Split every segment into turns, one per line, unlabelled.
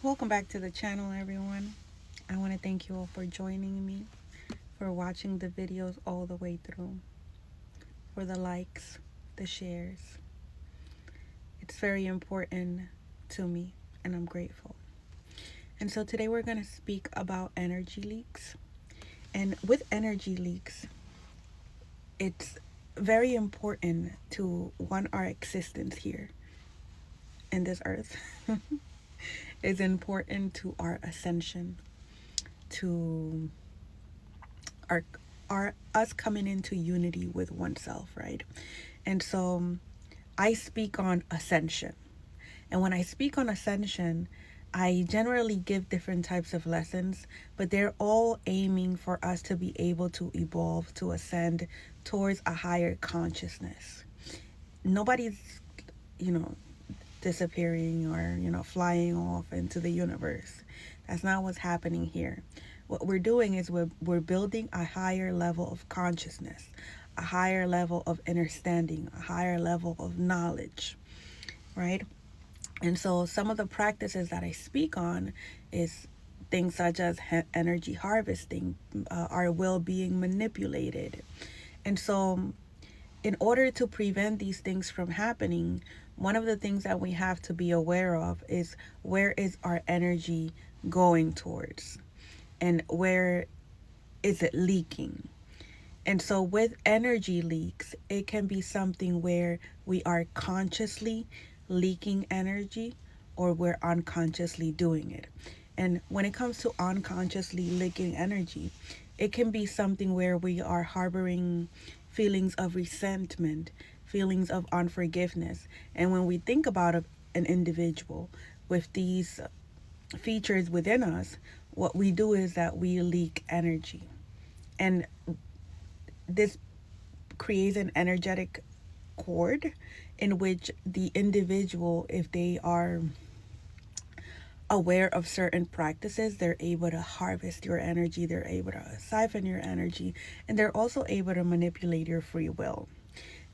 Welcome back to the channel, everyone. I want to thank you all for joining me, for watching the videos all the way through, for the likes, the shares. It's very important to me, and I'm grateful. And so today we're going to speak about energy leaks. And with energy leaks, it's very important to one, our existence here in this earth is important to our ascension, to our us coming into unity with oneself, right? And so I speak on ascension. And when I speak on ascension, I generally give different types of lessons, but they're all aiming for us to be able to evolve, to ascend towards a higher consciousness. Nobody's, you know, disappearing or, flying off into the universe. That's not what's happening here. What we're doing is we're building a higher level of consciousness, a higher level of understanding, a higher level of knowledge, right? And so some of the practices that I speak on is things such as energy harvesting, our will being manipulated. And so in order to prevent these things from happening, one of the things that we have to be aware of is where is our energy going towards and where is it leaking. And so with energy leaks, it can be something where we are consciously leaking energy or we're unconsciously doing it. And when it comes to unconsciously leaking energy, it can be something where we are harboring feelings of resentment, feelings of unforgiveness. And when we think about an individual with these features within us, what we do is that we leak energy. And this creates an energetic cord in which the individual, if they are aware of certain practices, they're able to harvest your energy, they're able to siphon your energy, and they're also able to manipulate your free will.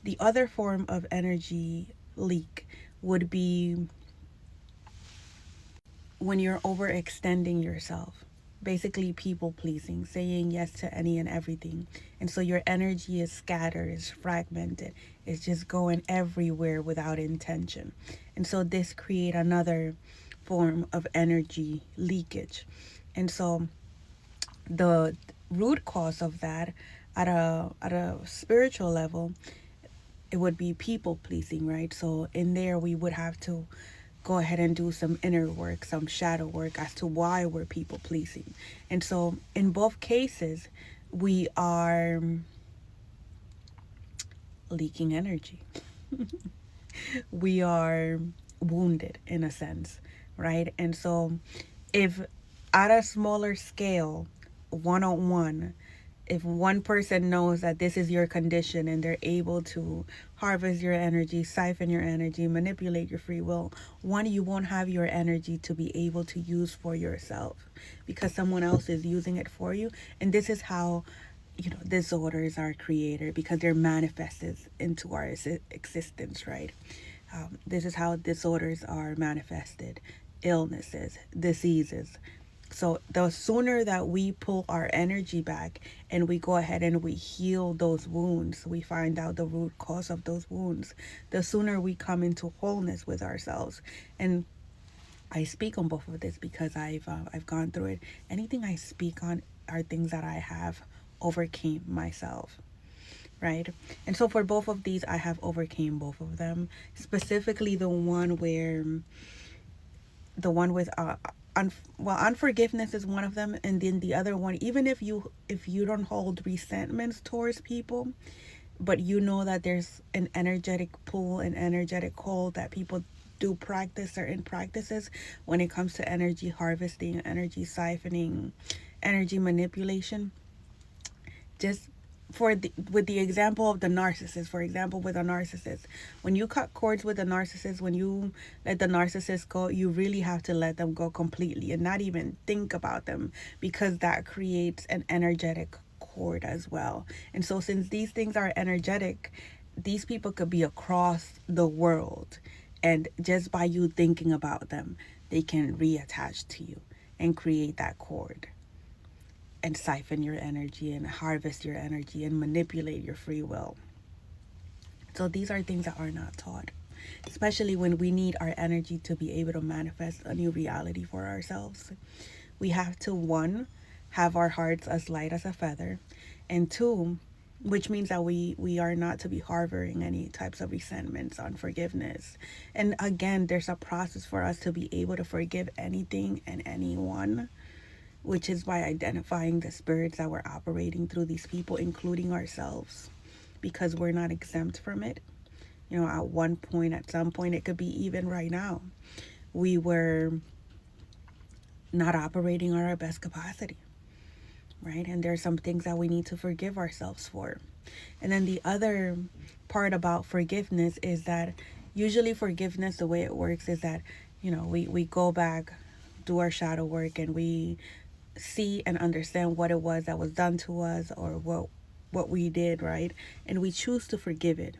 The other form of energy leak would be when you're overextending yourself, basically people pleasing, saying yes to any and everything. And so your energy is scattered, is fragmented, it's just going everywhere without intention. And so this create another form of energy leakage. And so the root cause of that at a spiritual level, it would be people pleasing, right? So in there we would have to go ahead and do some inner work, some shadow work as to why we're people pleasing. And so in both cases, we are leaking energy. We are wounded in a sense, right? And so if at a smaller scale, one on one, if one person knows that this is your condition and they're able to harvest your energy, siphon your energy, manipulate your free will, one, you won't have your energy to be able to use for yourself because someone else is using it for you. And this is how, disorders are created because they're manifested into our existence, right? This is how disorders are manifested, illnesses, diseases. So the sooner that we pull our energy back and we go ahead and we heal those wounds, we find out the root cause of those wounds, the sooner we come into wholeness with ourselves. And I speak on both of this because I've gone through it. Anything I speak on are things that I have overcame myself, right? And so for both of these, I have overcame both of them. Specifically, the one with unforgiveness is one of them, and then the other one, even if you don't hold resentments towards people, but you know that there's an energetic pull and energetic hold that people do practice certain practices when it comes to energy harvesting, energy siphoning, energy manipulation. Just with the example of the narcissist, for example, with a narcissist, when you cut cords with a narcissist, when you let the narcissist go, you really have to let them go completely and not even think about them, because that creates an energetic cord as well. And so since these things are energetic, these people could be across the world, and just by you thinking about them, they can reattach to you and create that cord and siphon your energy and harvest your energy and manipulate your free will. So these are things that are not taught, especially when we need our energy to be able to manifest a new reality for ourselves. We have to, one, have our hearts as light as a feather, and two, which means that we are not to be harboring any types of resentments, unforgiveness. And again, there's a process for us to be able to forgive anything and anyone, which is by identifying the spirits that we're operating through these people, including ourselves, because we're not exempt from it. You know, at one point, at some point, it could be even right now, we were not operating at our best capacity, right? And there's some things that we need to forgive ourselves for. And then the other part about forgiveness is that usually forgiveness, the way it works is that, you know, we go back, do our shadow work, and we see and understand what it was that was done to us, or what we did, right? And we choose to forgive it.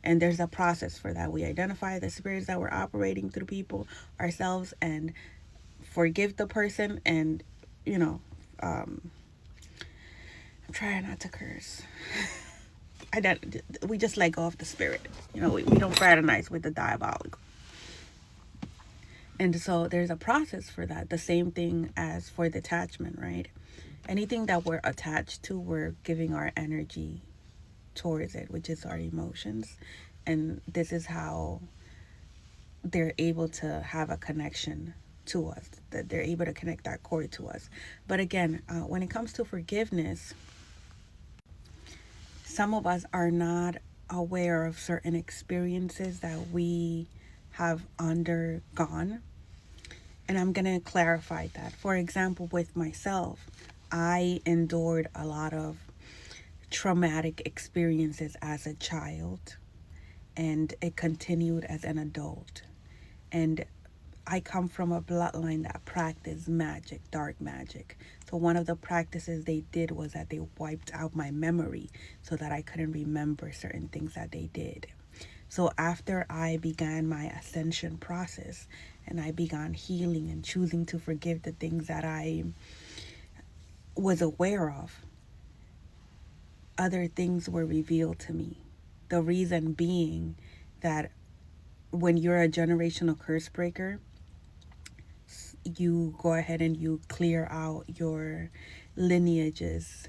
And there's a process for that. We identify the spirits that we're operating through people, ourselves, and forgive the person. And, you know, I'm trying not to curse. We just let go of the spirit. You know, we don't fraternize with the diabolical. And so there's a process for that. The same thing as for detachment, right? Anything that we're attached to, we're giving our energy towards it, which is our emotions. And this is how they're able to have a connection to us, that they're able to connect that cord to us. But again, when it comes to forgiveness, some of us are not aware of certain experiences that we have undergone. And I'm going to clarify that. For example, with myself, I endured a lot of traumatic experiences as a child, and it continued as an adult. And I come from a bloodline that practiced magic, dark magic. So one of the practices they did was that they wiped out my memory so that I couldn't remember certain things that they did. So after I began my ascension process and I began healing and choosing to forgive the things that I was aware of, other things were revealed to me. The reason being that when you're a generational curse breaker, you go ahead and you clear out your lineage's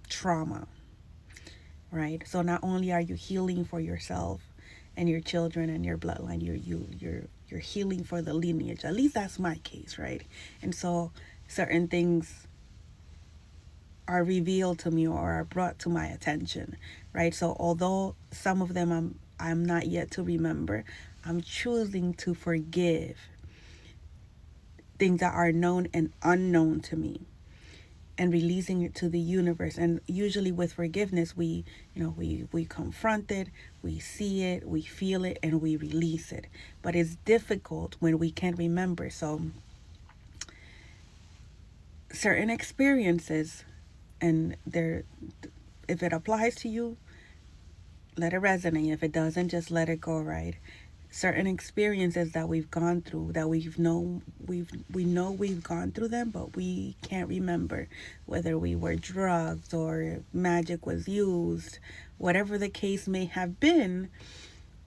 trauma, right? So not only are you healing for yourself and your children and your bloodline, you're healing for the lineage. At least that's my case, right? And so certain things are revealed to me or are brought to my attention, right? So although some of them I'm not yet to remember, I'm choosing to forgive things that are known and unknown to me, and releasing it to the universe. And usually with forgiveness, we confront it, we see it, we feel it, and we release it. But it's difficult when we can't remember. So certain experiences, and if it applies to you, let it resonate. If it doesn't, just let it go, right? Certain experiences that we've gone through, that we know we've gone through them, but we can't remember whether we were drugged or magic was used. Whatever the case may have been,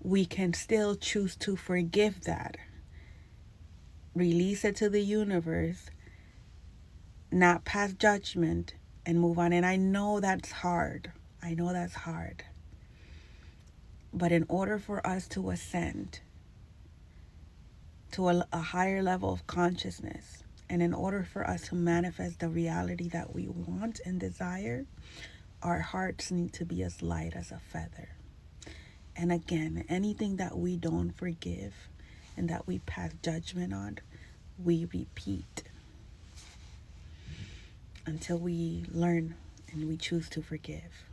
we can still choose to forgive that, release it to the universe, not pass judgment, and move on. And I know that's hard. But in order for us to ascend to a higher level of consciousness, and in order for us to manifest the reality that we want and desire, our hearts need to be as light as a feather. And again, anything that we don't forgive and that we pass judgment on, we repeat until we learn and we choose to forgive.